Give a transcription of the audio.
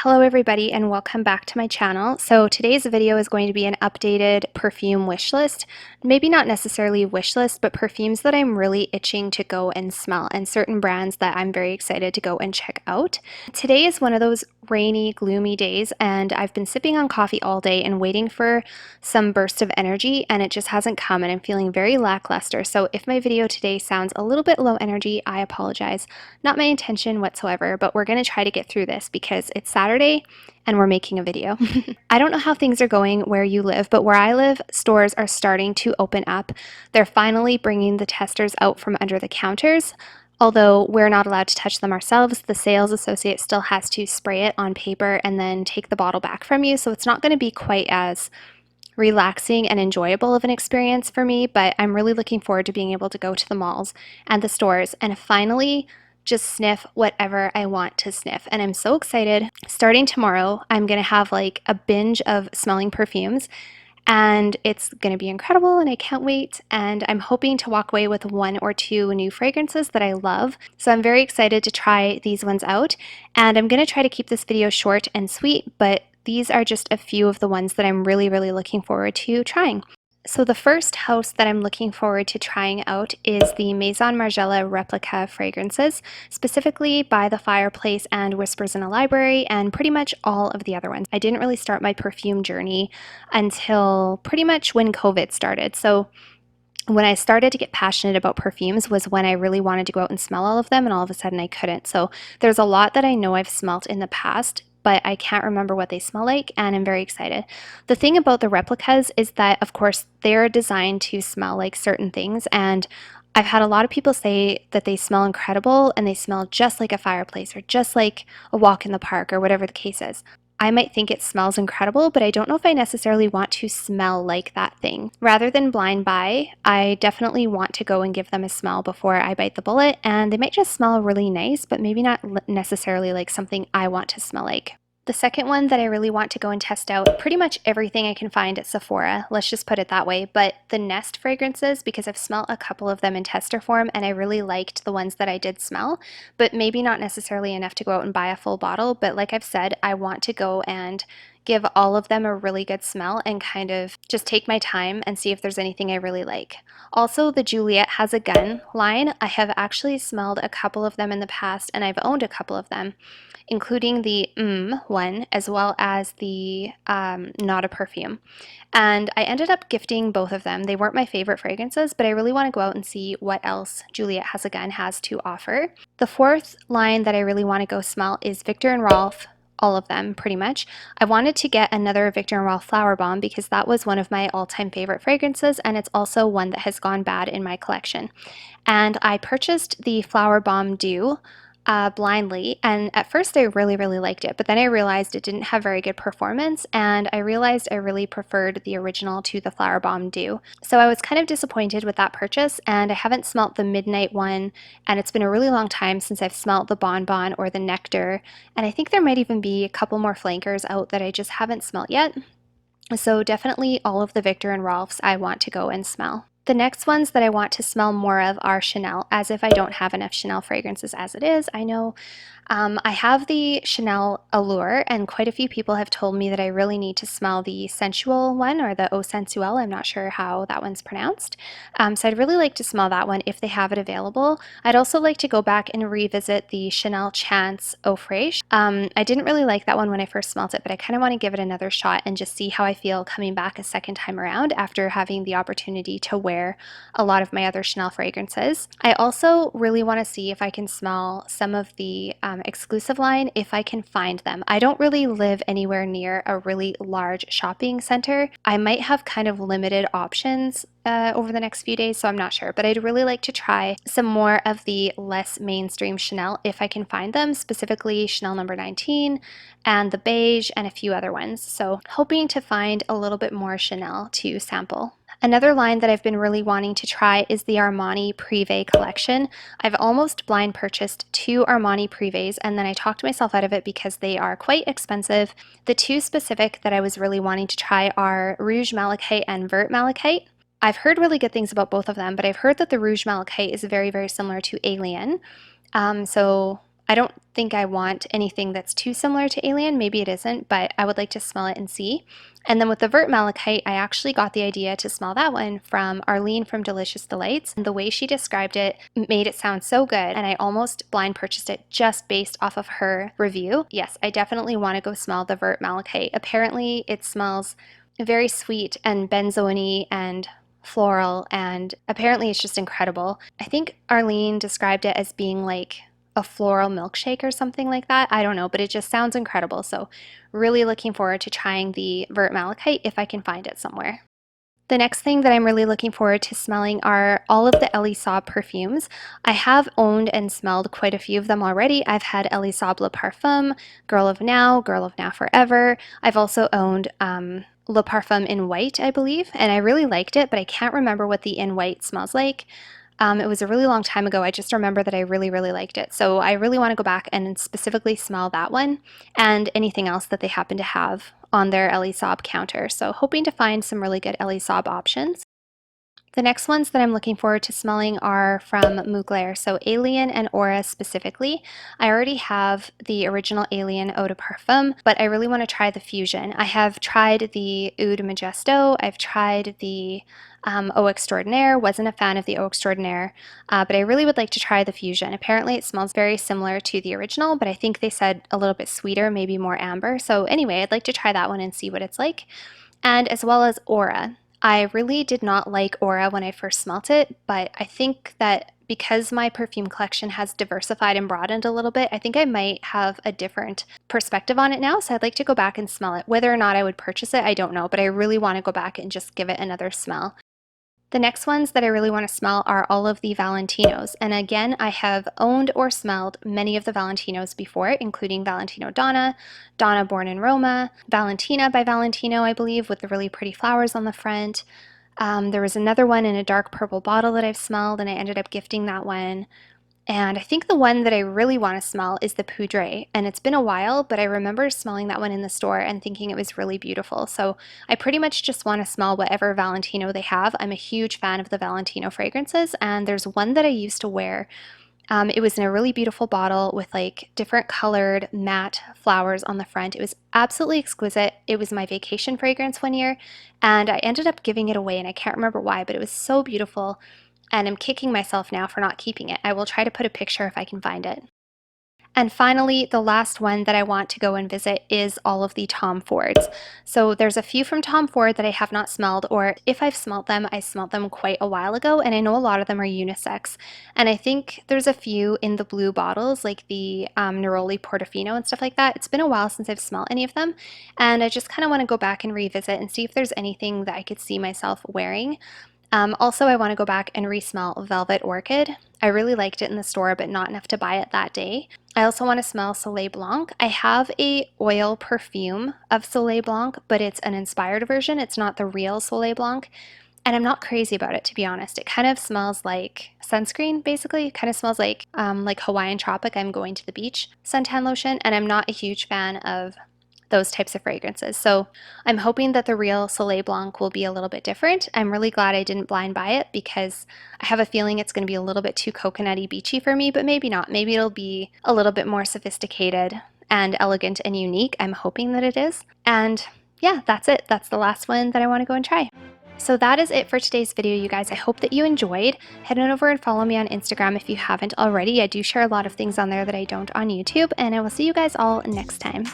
Hello everybody and welcome back to my channel. So today's video is going to be an updated perfume wish list. Maybe not necessarily wish list, but perfumes that I'm really itching to go and smell and certain brands that I'm very excited to go and check out. Today is one of those rainy, gloomy days and I've been sipping on coffee all day and waiting for some burst of energy and it just hasn't come and I'm feeling very lackluster. So if my video today sounds a little bit low energy, I apologize. Not my intention whatsoever, but we're going to try to get through this because it's Saturday and we're making a video. I don't know how things are going where you live, but where I live, stores are starting to open up. They're finally bringing the testers out from under the counters. Although we're not allowed to touch them ourselves, the sales associate still has to spray it on paper and then take the bottle back from you. So it's not going to be quite as relaxing and enjoyable of an experience for me, but I'm really looking forward to being able to go to the malls and the stores and finally just sniff whatever I want to sniff. And I'm so excited. Starting tomorrow, I'm going to have like a binge of smelling perfumes and it's going to be incredible and I can't wait. And I'm hoping to walk away with one or two new fragrances that I love. So I'm very excited to try these ones out. And I'm going to try to keep this video short and sweet, but these are just a few of the ones that I'm really looking forward to trying. So the first house that I'm looking forward to trying out is the Maison Margiela replica fragrances, specifically By the Fireplace and Whispers in a Library, and pretty much all of the other ones. I didn't really start my perfume journey until pretty much when COVID started. So when I started to get passionate about perfumes was when I really wanted to go out and smell all of them, and all of a sudden I couldn't. So there's a lot that I know I've smelt in the past, but I can't remember what they smell like, and I'm very excited. The thing about the replicas is that, of course, they're designed to smell like certain things, and I've had a lot of people say that they smell incredible and they smell just like a fireplace or just like a walk in the park or whatever the case is. I might think it smells incredible, but I don't know if I necessarily want to smell like that thing. Rather than blind buy, I definitely want to go and give them a smell before I bite the bullet, and they might just smell really nice, but maybe not necessarily like something I want to smell like. The second one that I really want to go and test out, pretty much everything I can find at Sephora, let's just put it that way, but the Nest fragrances, because I've smelled a couple of them in tester form and I really liked the ones that I did smell, but maybe not necessarily enough to go out and buy a full bottle. But like I've said, I want to go and give all of them a really good smell and kind of just take my time and see if there's anything I really like. Also, the Juliet Has a Gun line, I have actually smelled a couple of them in the past and I've owned a couple of them, including the one as well as the Not a Perfume. And I ended up gifting both of them. They weren't my favorite fragrances, but I really want to go out and see what else Juliet Has a Gun has to offer. The fourth line that I really want to go smell is Viktor and Rolf. All of them, pretty much. I wanted to get another Viktor and Rolf Flower Bomb because that was one of my all-time favorite fragrances, and it's also one that has gone bad in my collection. And I purchased the Flower Bomb Dew blindly, and at first I really liked it, but then I realized it didn't have very good performance, and I realized I really preferred the original to the Flower Bomb Dew. So I was kind of disappointed with that purchase, and I haven't smelt the Midnight one, and it's been a really long time since I've smelt the Bonbon or the Nectar, and I think there might even be a couple more flankers out that I just haven't smelt yet. So definitely all of the Viktor and Rolfs I want to go and smell. The next ones that I want to smell more of are Chanel, as if I don't have enough Chanel fragrances as it is. I know I have the Chanel Allure, and quite a few people have told me that I really need to smell the Sensual one, or the Eau Sensuelle. I'm not sure how that one's pronounced. So I'd really like to smell that one if they have it available. I'd also like to go back and revisit the Chanel Chance Eau Fraiche. I didn't really like that one when I first smelled it, but I kind of want to give it another shot and just see how I feel coming back a second time around after having the opportunity to wear a lot of my other Chanel fragrances. I also really want to see if I can smell some of the exclusive line if I can find them. I don't really live anywhere near a really large shopping center. I might have kind of limited options over the next few days, so I'm not sure, but I'd really like to try some more of the less mainstream Chanel if I can find them, specifically Chanel No. 19 and the Beige and a few other ones. So hoping to find a little bit more Chanel to sample. Another line that I've been really wanting to try is the Armani Privé collection. I've almost blind purchased 2 Armani Privés, and then I talked myself out of it because they are quite expensive. The 2 specific that I was really wanting to try are Rouge Malachite and Vert Malachite. I've heard really good things about both of them, but I've heard that the Rouge Malachite is very similar to Alien. So I don't think I want anything that's too similar to Alien. Maybe it isn't, but I would like to smell it and see. And then with the Vert Malachite, I actually got the idea to smell that one from Arlene from Delicious Delights. And the way she described it made it sound so good, and I almost blind purchased it just based off of her review. Yes, I definitely want to go smell the Vert Malachite. Apparently, it smells very sweet and benzoin-y and floral, and apparently it's just incredible. I think Arlene described it as being like a floral milkshake or something like that. I don't know, but it just sounds incredible. So really looking forward to trying the Vert Malachite if I can find it somewhere. The next thing that I'm really looking forward to smelling are all of the Elie Saab perfumes. I have owned and smelled quite a few of them already. I've had Elie Saab Le Parfum, Girl of Now Forever. I've also owned Le Parfum in white, I believe, and I really liked it, but I can't remember what the in white smells like. It was a really long time ago. I just remember that I really, really liked it. So I really want to go back and specifically smell that one and anything else that they happen to have on their Elie Saab counter. So hoping to find some really good Elie Saab options. The next ones that I'm looking forward to smelling are from Mugler, so Alien and Aura specifically. I already have the original Alien Eau de Parfum, but I really want to try the Fusion. I have tried the Oud Majesto, I've tried the Eau Extraordinaire, wasn't a fan of the Eau Extraordinaire, but I really would like to try the Fusion. Apparently it smells very similar to the original, but I think they said a little bit sweeter, maybe more amber. So anyway, I'd like to try that one and see what it's like. And as well as Aura. I really did not like Aura when I first smelt it, but I think that because my perfume collection has diversified and broadened a little bit, I think I might have a different perspective on it now, so I'd like to go back and smell it. Whether or not I would purchase it, I don't know, but I really want to go back and just give it another smell. The next ones that I really want to smell are all of the Valentinos, and again, I have owned or smelled many of the Valentinos before, including Valentino Donna, Donna Born in Roma, Valentina by Valentino, I believe, with the really pretty flowers on the front. There was another one in a dark purple bottle that I've smelled, and I ended up gifting that one. And I think the one that I really want to smell is the Poudre, and it's been a while, but I remember smelling that one in the store and thinking it was really beautiful. So I pretty much just want to smell whatever Valentino they have. I'm a huge fan of the Valentino fragrances, and there's one that I used to wear. It was in a really beautiful bottle with like different colored matte flowers on the front. It was absolutely exquisite. It was my vacation fragrance one year, and I ended up giving it away, and I can't remember why, but it was so beautiful. And I'm kicking myself now for not keeping it. I will try to put a picture if I can find it. And finally, the last one that I want to go and visit is all of the Tom Fords. So there's a few from Tom Ford that I have not smelled, or if I've smelled them, I smelled them quite a while ago, and I know a lot of them are unisex. And I think there's a few in the blue bottles, like the Neroli Portofino and stuff like that. It's been a while since I've smelled any of them, and I just kind of want to go back and revisit and see if there's anything that I could see myself wearing. Also, I want to go back and re-smell Velvet Orchid. I really liked it in the store, but not enough to buy it that day. I also want to smell Soleil Blanc. I have a oil perfume of Soleil Blanc, but it's an inspired version. It's not the real Soleil Blanc. And I'm not crazy about it, to be honest. It kind of smells like sunscreen, basically. It kind of smells like Hawaiian Tropic, I'm going to the beach suntan lotion. And I'm not a huge fan of those types of fragrances. So I'm hoping that the real Soleil Blanc will be a little bit different. I'm really glad I didn't blind buy it because I have a feeling it's going to be a little bit too coconutty beachy for me, but maybe not. Maybe it'll be a little bit more sophisticated and elegant and unique. I'm hoping that it is. And yeah, that's it. That's the last one that I want to go and try. So that is it for today's video, you guys. I hope that you enjoyed. Head on over and follow me on Instagram if you haven't already. I do share a lot of things on there that I don't on YouTube, and I will see you guys all next time.